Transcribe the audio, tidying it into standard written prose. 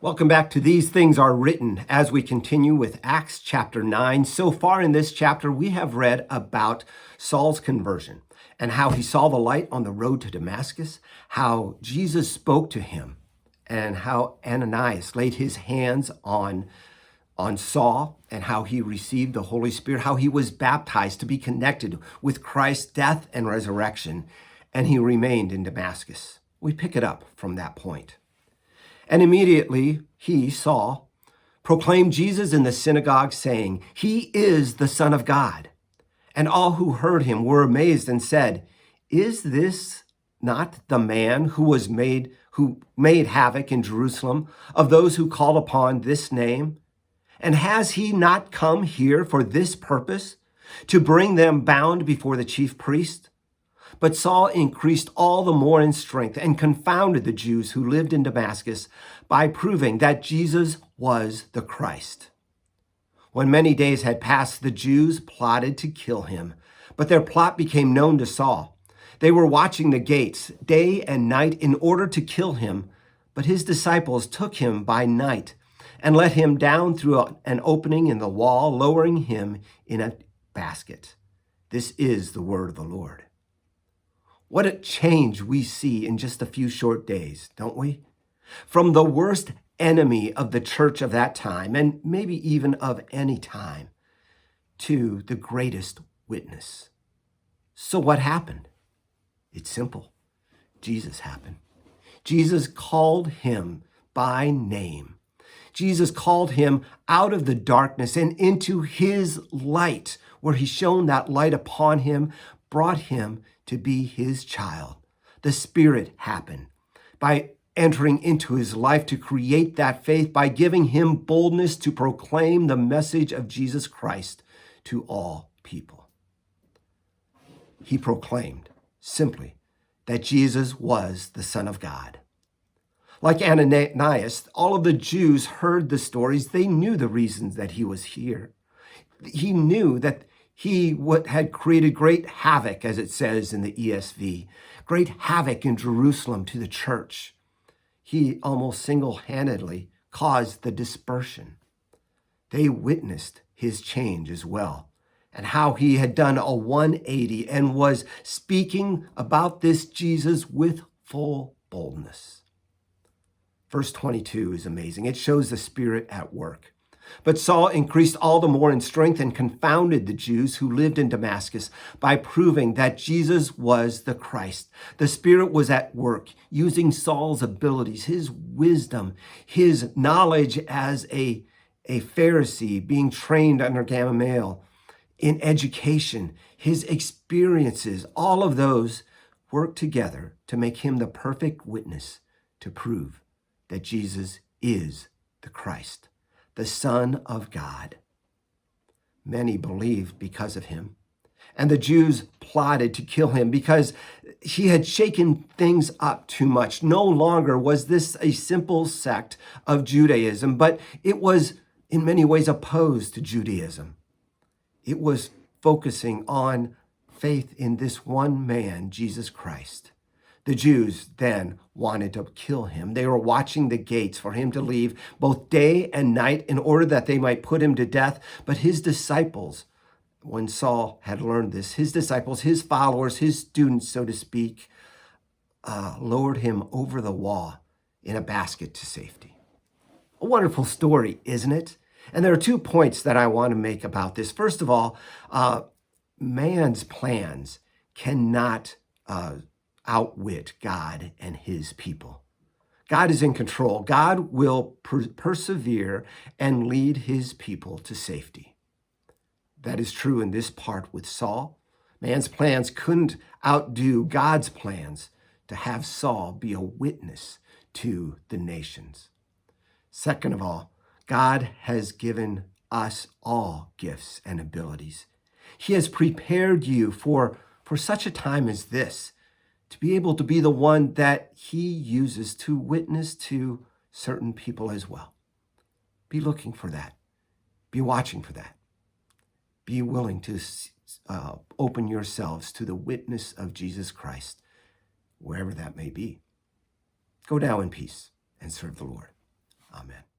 Welcome back to These Things Are Written as we continue with Acts chapter 9. So far in this chapter, we have read about Saul's conversion and how he saw the light on the road to Damascus, how Jesus spoke to him, and how Ananias laid his hands on Saul and how he received the Holy Spirit, how he was baptized to be connected with Christ's death and resurrection, and he remained in Damascus. We pick it up from that point. And immediately he, Saul, proclaimed Jesus in the synagogue, saying, "He is the Son of God." And all who heard him were amazed and said, "Is this not the man who made havoc in Jerusalem of those who call upon this name? And has he not come here for this purpose, to bring them bound before the chief priest?" But Saul increased all the more in strength and confounded the Jews who lived in Damascus by proving that Jesus was the Christ. When many days had passed, the Jews plotted to kill him, but their plot became known to Saul. They were watching the gates day and night in order to kill him, but his disciples took him by night and let him down through an opening in the wall, lowering him in a basket. This is the word of the Lord. What a change we see in just a few short days, don't we? From the worst enemy of the church of that time, and maybe even of any time, to the greatest witness. So what happened? It's simple. Jesus happened. Jesus called him by name. Jesus called him out of the darkness and into his light, where he shone that light upon him, brought him to be his child. The Spirit happened by entering into his life to create that faith, by giving him boldness to proclaim the message of Jesus Christ to all people. He proclaimed simply that Jesus was the Son of God. Like Ananias, all of the Jews heard the stories. They knew the reasons that he was here. He knew that he had created great havoc, as it says in the ESV, great havoc in Jerusalem to the church. He almost single-handedly caused the dispersion. They witnessed his change as well, and how he had done a 180 and was speaking about this Jesus with full boldness. Verse 22 is amazing. It shows the Spirit at work. But Saul increased all the more in strength and confounded the Jews who lived in Damascus by proving that Jesus was the Christ. The Spirit was at work, using Saul's abilities, his wisdom, his knowledge as a Pharisee, being trained under Gamaliel, in education, his experiences, all of those work together to make him the perfect witness to prove that Jesus is the Christ, the Son of God. Many believed because of him, and the Jews plotted to kill him because he had shaken things up too much. No longer was this a simple sect of Judaism, but it was in many ways opposed to Judaism. It was focusing on faith in this one man, Jesus Christ. The Jews then wanted to kill him. They were watching the gates for him to leave both day and night in order that they might put him to death. But his disciples, when Saul had learned this, his disciples, his followers, his students, so to speak, lowered him over the wall in a basket to safety. A wonderful story, isn't it? And there are 2 points that I want to make about this. First of all, man's plans cannot outwit God and his people. God is in control. God will persevere and lead his people to safety. That is true in this part with Saul. Man's plans couldn't outdo God's plans to have Saul be a witness to the nations. Second of all, God has given us all gifts and abilities. He has prepared you for such a time as this, to be able to be the one that he uses to witness to certain people as well. Be looking for that. Be watching for that. Be willing to open yourselves to the witness of Jesus Christ, wherever that may be. Go now in peace and serve the Lord. Amen.